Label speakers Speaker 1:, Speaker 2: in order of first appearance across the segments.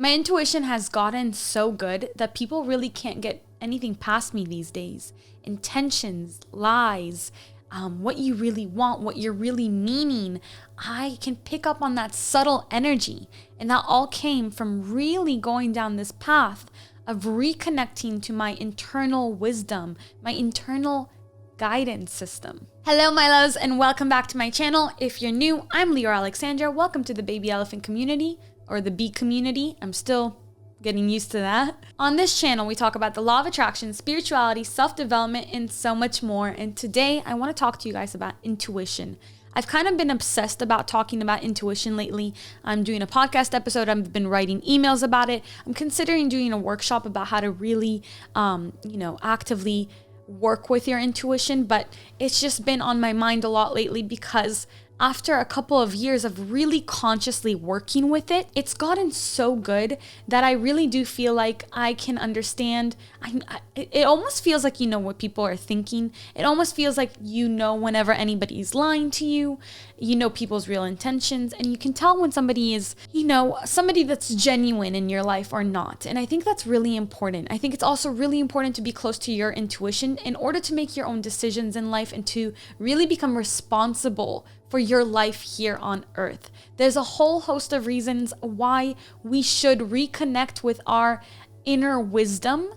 Speaker 1: My intuition has gotten so good that people really can't get anything past me these days. Intentions, lies, what you really want, what you're really meaning. I can pick up on that subtle energy. And that all came from really going down this path of reconnecting to my internal wisdom, my internal guidance system. Hello, my loves, and welcome back to my channel. If you're new, I'm Leeor Alexandra. Welcome to the baby elephant community, or the bee community. I'm still getting used to that. On this channel, we talk about the law of attraction, spirituality, self-development, and so much more. And today I want to talk to you guys about intuition. I've kind of been obsessed about talking about intuition lately. I'm doing a podcast episode. I've been writing emails about it. I'm considering doing a workshop about how to really, actively work with your intuition. But it's just been on my mind a lot lately because after a couple of years of really consciously working with it, it's gotten so good that I really do feel like I can understand. It almost feels like you know what people are thinking. It almost feels like you know whenever anybody's lying to you. You know people's real intentions, and you can tell when somebody is, somebody that's genuine in your life or not. And I think that's really important. I think it's also really important to be close to your intuition in order to make your own decisions in life and to really become responsible for your life here on earth. There's a whole host of reasons why we should reconnect with our inner wisdom.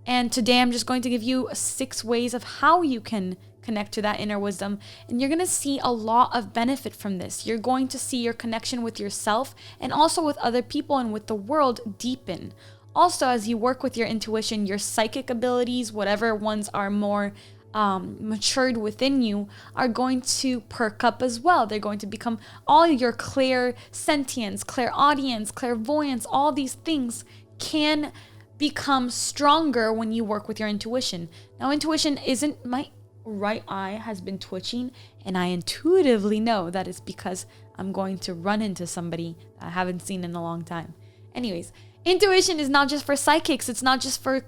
Speaker 1: And today I'm just going to give you 6 ways of how you can connect to that inner wisdom. And you're going to see a lot of benefit from this. You're going to see your connection with yourself and also with other people and with the world deepen. Also, as you work with your intuition, your psychic abilities, whatever ones are more matured within you, are going to perk up as well. They're going to become all your clairsentience, clairaudience, clairvoyance, all these things can become stronger when you work with your intuition. Now, intuition isn't, my right eye has been twitching, and I intuitively know that it's because I'm going to run into somebody that I haven't seen in a long time. Anyways, intuition is not just for psychics. It's not just for,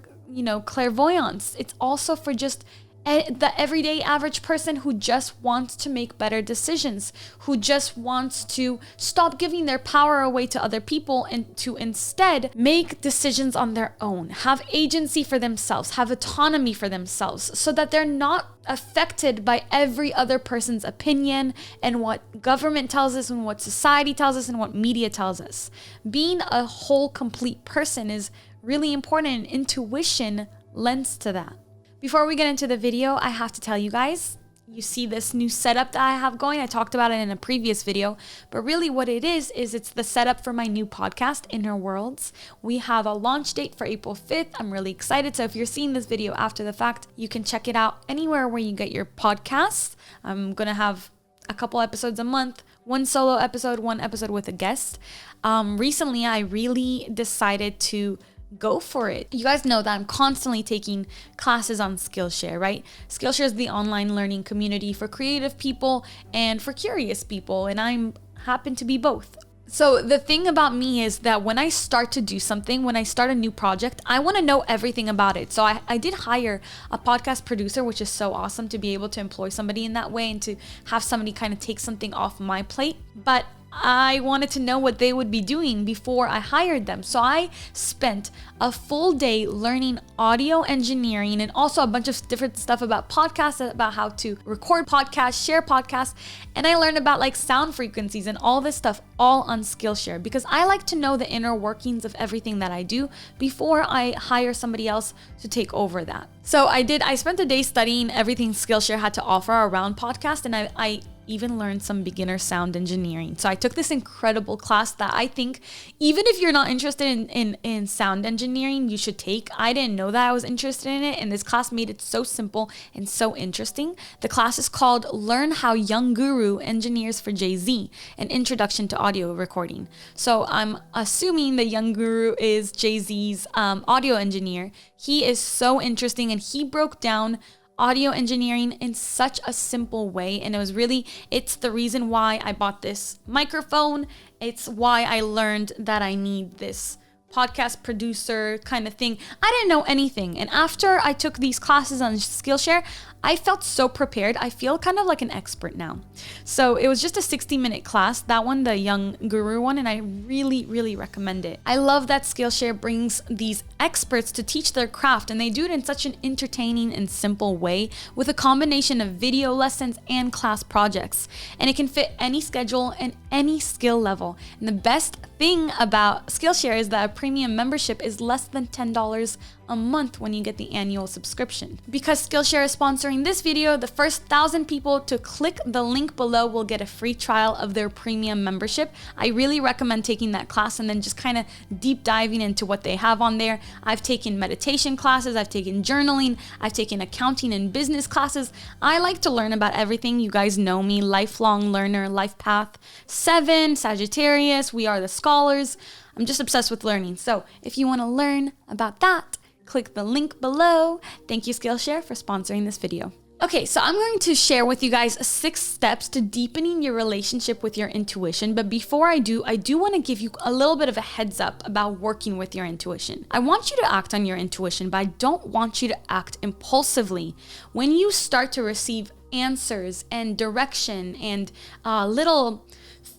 Speaker 1: clairvoyance. It's also for just the everyday average person who just wants to make better decisions, who just wants to stop giving their power away to other people and to instead make decisions on their own, have agency for themselves, have autonomy for themselves, so that they're not affected by every other person's opinion and what government tells us and what society tells us and what media tells us. Being a whole, complete person is really important, and intuition lends to that. Before we get into the video, I have to tell you guys, you see this new setup that I have going. I talked about it in a previous video, but really what it is it's the setup for my new podcast, Inner Worlds. We have a launch date for April 5th. I'm really excited. So if you're seeing this video after the fact, you can check it out anywhere where you get your podcasts. I'm going to have a couple episodes a month, 1 solo episode, 1 episode with a guest. Recently, I really decided to go for it. You guys know that I'm constantly taking classes on Skillshare, right? Skillshare is the online learning community for creative people and for curious people, and I happen to be both. So the thing about me is that when I start to do something, when I start a new project, I want to know everything about it. So I did hire a podcast producer, which is so awesome to be able to employ somebody in that way and to have somebody kind of take something off my plate. But I wanted to know what they would be doing before I hired them. So I spent a full day learning audio engineering and also a bunch of different stuff about podcasts, about how to record podcasts, share podcasts. And I learned about like sound frequencies and all this stuff all on Skillshare because I like to know the inner workings of everything that I do before I hire somebody else to take over that. So I spent a day studying everything Skillshare had to offer around podcast, and I even learned some beginner sound engineering. So I took this incredible class that I think, even if you're not interested in sound engineering, you should take. I didn't know that I was interested in it, and this class made it so simple and so interesting. The class is called Learn How Young Guru Engineers for Jay-Z, an introduction to audio recording. So I'm assuming the Young Guru is Jay-Z's audio engineer. He is so interesting, and he broke down audio engineering in such a simple way. And it's the reason why I bought this microphone. It's why I learned that I need this podcast producer kind of thing. I didn't know anything. And after I took these classes on Skillshare, I felt so prepared. I feel kind of like an expert now. So it was just a 60-minute class, that one, the Young Guru one, and I really, really recommend it. I love that Skillshare brings these experts to teach their craft, and they do it in such an entertaining and simple way with a combination of video lessons and class projects. And it can fit any schedule and any skill level. And the best thing about Skillshare is that a premium membership is less than $10 a month when you get the annual subscription. Because Skillshare is sponsoring this video, the first 1,000 people to click the link below will get a free trial of their premium membership. I really recommend taking that class and then just kind of deep diving into what they have on there. I've taken meditation classes, I've taken journaling, I've taken accounting and business classes. I like to learn about everything. You guys know me, lifelong learner, life path 7, Sagittarius, we are the scholars. I'm just obsessed with learning. So if you want to learn about that, click the link below. Thank you, Skillshare, for sponsoring this video. Okay, so I'm going to share with you guys 6 steps to deepening your relationship with your intuition. But before I do want to give you a little bit of a heads up about working with your intuition. I want you to act on your intuition, but I don't want you to act impulsively. When you start to receive answers and direction and little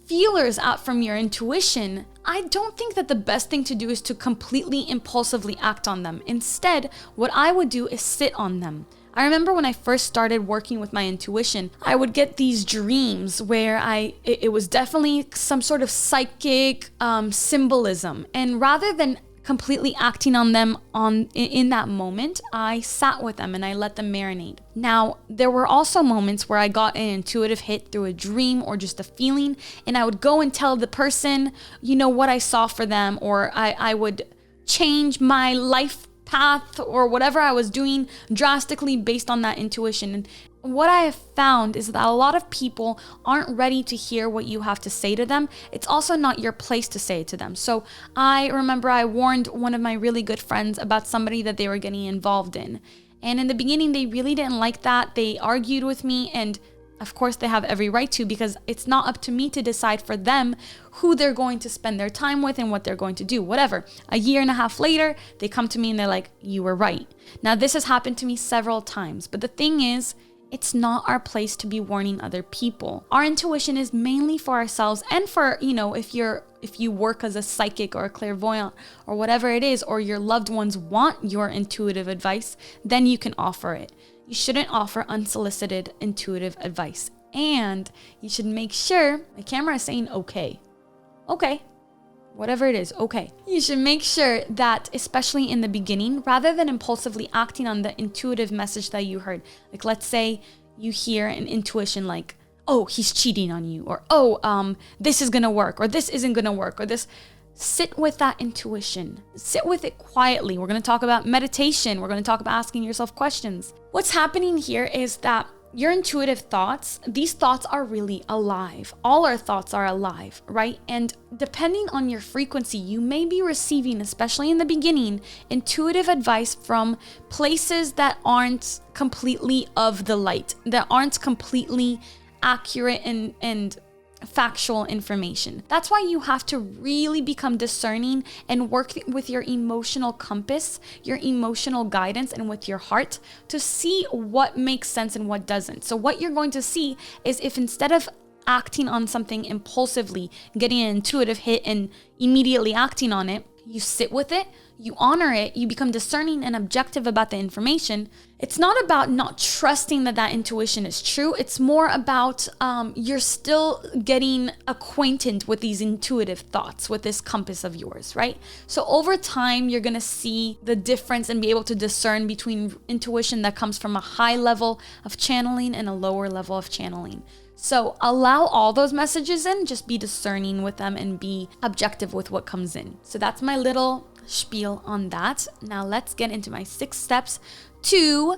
Speaker 1: feelers out from your intuition, I don't think that the best thing to do is to completely impulsively act on them. Instead, what I would do is sit on them. I remember when I first started working with my intuition, I would get these dreams where it was definitely some sort of psychic symbolism. And rather than completely acting on them in that moment, I sat with them and I let them marinate. Now, there were also moments where I got an intuitive hit through a dream or just a feeling, and I would go and tell the person, what I saw for them, or I would change my life path or whatever I was doing drastically based on that intuition. And what I have found is that a lot of people aren't ready to hear what you have to say to them. It's also not your place to say it to them. So I remember I warned one of my really good friends about somebody that they were getting involved in. And in the beginning, they really didn't like that. They argued with me, and of course they have every right to, because it's not up to me to decide for them who they're going to spend their time with and what they're going to do, whatever. A year and a half later, they come to me and they're like, you were right. Now, this has happened to me several times, but the thing is, it's not our place to be warning other people. Our intuition is mainly for ourselves and for, if you work as a psychic or a clairvoyant or whatever it is, or your loved ones want your intuitive advice, then you can offer it. You shouldn't offer unsolicited intuitive advice. And you should make sure, my camera is saying okay. Whatever it is, okay. You should make sure that, especially in the beginning, rather than impulsively acting on the intuitive message that you heard, like let's say you hear an intuition like, oh, he's cheating on you, or oh, this is gonna work, or this isn't gonna work, or this. Sit with that intuition. Sit with it quietly. We're gonna talk about meditation. We're gonna talk about asking yourself questions. What's happening here is that your intuitive thoughts, these thoughts are really alive. All our thoughts are alive, right? And depending on your frequency, you may be receiving, especially in the beginning, intuitive advice from places that aren't completely of the light, that aren't completely accurate and factual information. That's why you have to really become discerning and work with your emotional compass, your emotional guidance, and with your heart to see what makes sense and what doesn't. So what you're going to see is if instead of acting on something impulsively, getting an intuitive hit and immediately acting on it, you sit with it, you honor it, you become discerning and objective about the information. It's not about not trusting that intuition is true. It's more about you're still getting acquainted with these intuitive thoughts, with this compass of yours, right? So over time, you're gonna see the difference and be able to discern between intuition that comes from a high level of channeling and a lower level of channeling. So allow all those messages in, just be discerning with them and be objective with what comes in. So that's my little spiel on that. Now let's get into my 6 steps to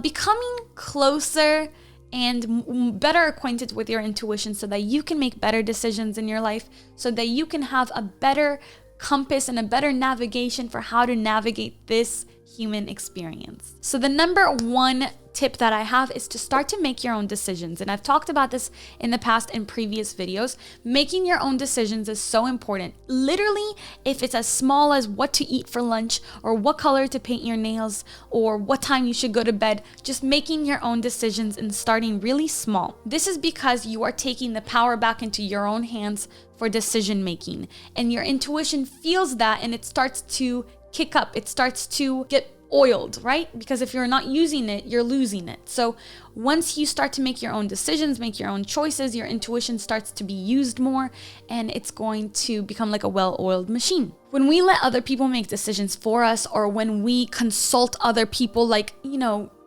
Speaker 1: becoming closer and better acquainted with your intuition so that you can make better decisions in your life, so that you can have a better compass and a better navigation for how to navigate this human experience. So the number 1 tip that I have is to start to make your own decisions. And I've talked about this in the past in previous videos. Making your own decisions is so important. Literally, if it's as small as what to eat for lunch or what color to paint your nails or what time you should go to bed, just making your own decisions and starting really small. This is because you are taking the power back into your own hands for decision making. And your intuition feels that and it starts to kick up. It starts to get oiled, right? Because if you're not using it, you're losing it. So once you start to make your own decisions, make your own choices, your intuition starts to be used more and it's going to become like a well-oiled machine. When we let other people make decisions for us, or when we consult other people like,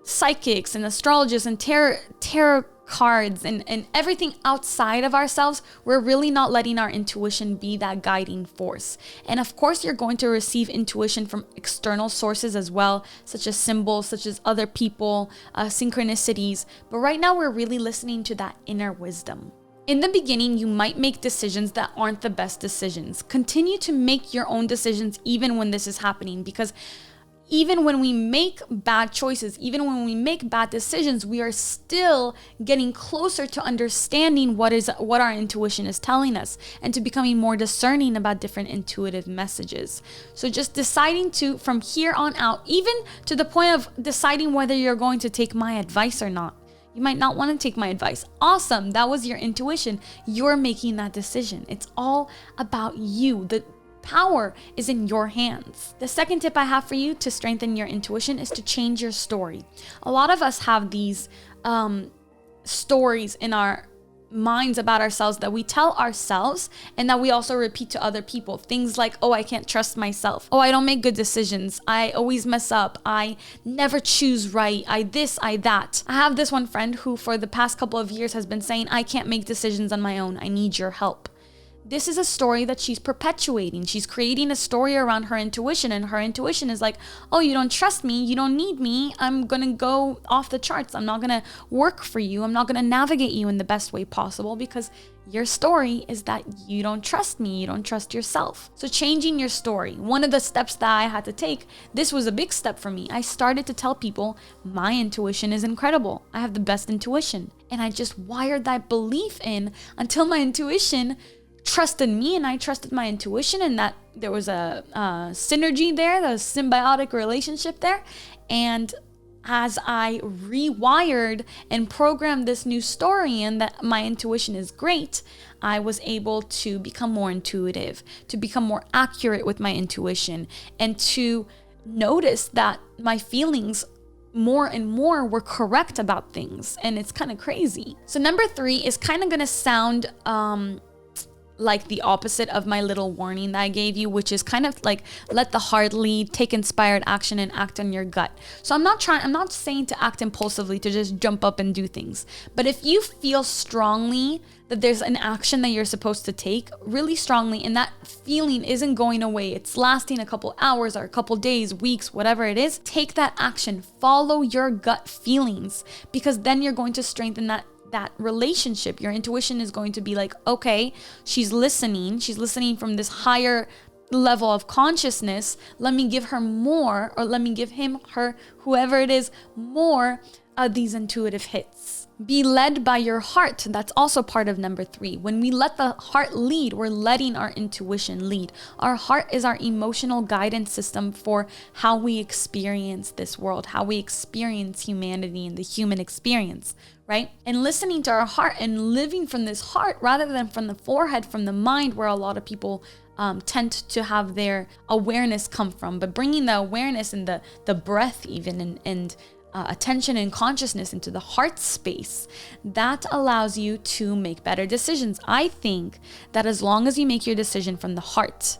Speaker 1: psychics and astrologists and tarot cards and everything outside of ourselves, we're really not letting our intuition be that guiding force. And of course, you're going to receive intuition from external sources as well, such as symbols, such as other people, synchronicities. But right now, we're really listening to that inner wisdom. In the beginning, you might make decisions that aren't the best decisions. Continue to make your own decisions even when this is happening, because even when we make bad choices, even when we make bad decisions, we are still getting closer to understanding what our intuition is telling us and to becoming more discerning about different intuitive messages. So just deciding to, from here on out, even to the point of deciding whether you're going to take my advice or not. You might not want to take my advice. Awesome. That was your intuition. You're making that decision. It's all about you. The power is in your hands. The second tip I have for you to strengthen your intuition is to change your story. A lot of us have these stories in our minds about ourselves that we tell ourselves and that we also repeat to other people. Things like, oh, I can't trust myself. Oh, I don't make good decisions. I always mess up. I never choose right. I this, I that. I have this one friend who for the past couple of years has been saying, I can't make decisions on my own. I need your help. This is a story that she's perpetuating. She's creating a story around her intuition, and her intuition is like, oh, you don't trust me. You don't need me. I'm going to go off the charts. I'm not going to work for you. I'm not going to navigate you in the best way possible because your story is that you don't trust me. You don't trust yourself. So changing your story. One of the steps that I had to take, this was a big step for me. I started to tell people my intuition is incredible. I have the best intuition. And I just wired that belief in until my intuition trusted me and I trusted my intuition, and that there was a synergy there, the symbiotic relationship there. And as I rewired and programmed this new story and that my intuition is great, I was able to become more intuitive, to become more accurate with my intuition, and to notice that my feelings more and more were correct about things. And it's kind of crazy. So number 3 is kind of going to sound like the opposite of my little warning that I gave you, which is kind of like let the heart lead, take inspired action and act on your gut. So I'm not saying to act impulsively, to just jump up and do things. But if you feel strongly that there's an action that you're supposed to take really strongly, and that feeling isn't going away, it's lasting a couple hours or a couple days, weeks, whatever it is, take that action. Follow your gut feelings, because then you're going to strengthen that relationship. Your intuition is going to be like, okay, she's listening from this higher level of consciousness. Let me give her more, or let me give him, her, whoever it is, more of these intuitive hits. Be led by your heart. That's also part of number 3. When we let the heart lead, we're letting our intuition lead. Our heart is our emotional guidance system for how we experience this world, how we experience humanity and the human experience, right? And listening to our heart and living from this heart rather than from the forehead, from the mind, where a lot of people tend to have their awareness come from. But bringing the awareness and the breath even and attention and consciousness into the heart space, that allows you to make better decisions. I think that as long as you make your decision from the heart,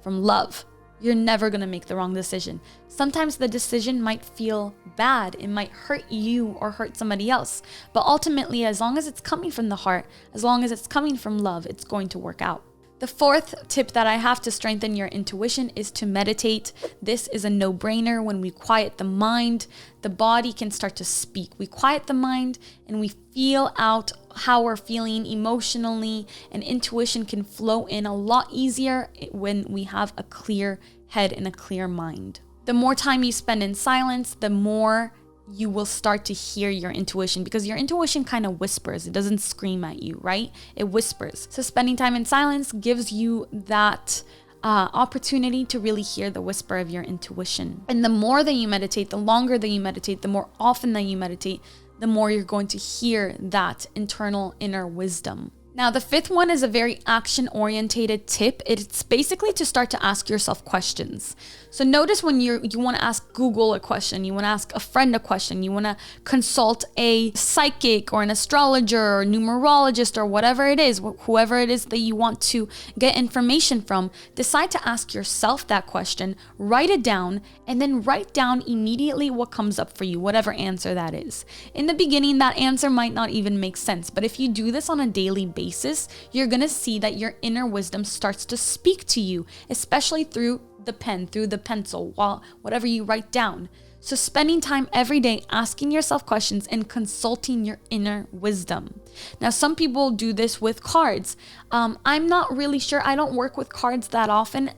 Speaker 1: from love, you're never going to make the wrong decision. Sometimes the decision might feel bad. It might hurt you or hurt somebody else. But ultimately, as long as it's coming from the heart, as long as it's coming from love, it's going to work out. The 4th tip that I have to strengthen your intuition is to meditate. This is a no-brainer. When we quiet the mind, the body can start to speak. We quiet the mind and we feel out how we're feeling emotionally, and intuition can flow in a lot easier when we have a clear head and a clear mind. The more time you spend in silence, the more you will start to hear your intuition, because your intuition kind of whispers. It doesn't scream at you, right? It whispers. So spending time in silence gives you that opportunity to really hear the whisper of your intuition. And the more that you meditate, the longer that you meditate, the more often that you meditate, the more you're going to hear that internal inner wisdom. Now, the fifth one is a very action-orientated tip. It's basically to start to ask yourself questions. So notice when you want to ask Google a question, you want to ask a friend a question, you want to consult a psychic or an astrologer or numerologist or whatever it is, whoever it is that you want to get information from, decide to ask yourself that question, write it down, and then write down immediately what comes up for you, whatever answer that is. In the beginning, that answer might not even make sense, but if you do this on a daily basis, you're going to see that your inner wisdom starts to speak to you, especially through the pen, through the pencil, while whatever you write down. So spending time every day asking yourself questions and consulting your inner wisdom. Now, some people do this with cards. I'm not really sure. I don't work with cards that often,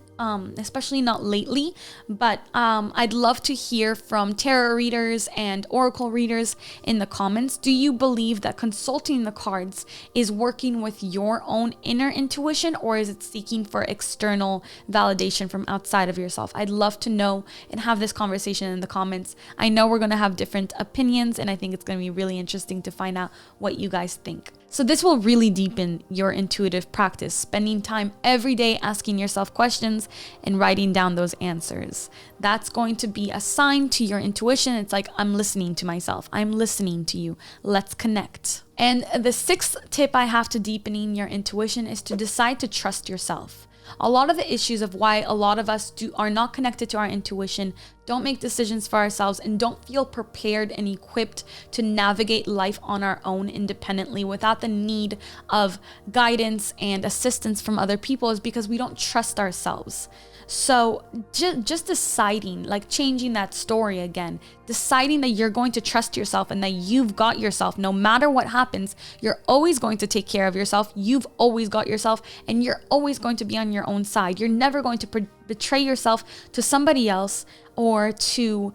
Speaker 1: especially not lately, but I'd love to hear from tarot readers and oracle readers in the comments. Do you believe that consulting the cards is working with your own inner intuition, or is it seeking for external validation from outside of yourself? I'd love to know and have this conversation in the comments. I know we're going to have different opinions, and I think it's going to be really interesting to find out what you guys think. So this will really deepen your intuitive practice, spending time every day asking yourself questions and writing down those answers. That's going to be a sign to your intuition. It's like, I'm listening to myself. I'm listening to you. Let's connect. And the sixth tip I have to deepening your intuition is to decide to trust yourself. A lot of the issues of why a lot of us are not connected to our intuition, don't make decisions for ourselves, and don't feel prepared and equipped to navigate life on our own independently without the need of guidance and assistance from other people, is because we don't trust ourselves. So just deciding, like changing that story again, deciding that you're going to trust yourself and that you've got yourself. No matter what happens, you're always going to take care of yourself. You've always got yourself, and you're always going to be on your own side. You're never going to betray yourself to somebody else or to,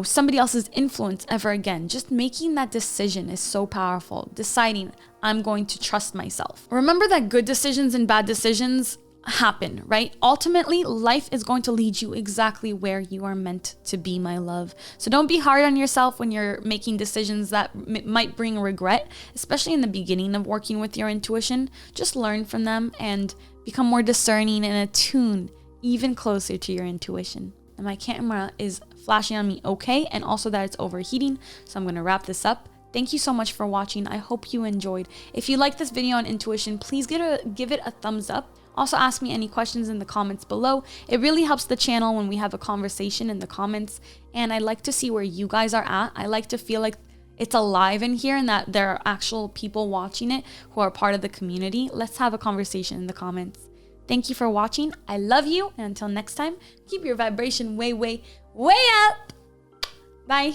Speaker 1: somebody else's influence ever again. Just making that decision is so powerful. Deciding, I'm going to trust myself. Remember that good decisions and bad decisions happen, right? Ultimately, life is going to lead you exactly where you are meant to be, my love. So don't be hard on yourself when you're making decisions that might bring regret, especially in the beginning of working with your intuition. Just learn from them and become more discerning and attuned even closer to your intuition. And my camera is flashing on me okay, and also that it's overheating, so I'm going to wrap this up. Thank you so much for watching. I hope you enjoyed. If you like this video on intuition, please give it a thumbs up. Also, ask me any questions in the comments below. It really helps the channel when we have a conversation in the comments, and I like to see where you guys are at. I like to feel like it's alive in here and that there are actual people watching it who are part of the community. Let's have a conversation in the comments. Thank you for watching. I love you, and until next time, keep your vibration way, way, way up. Bye.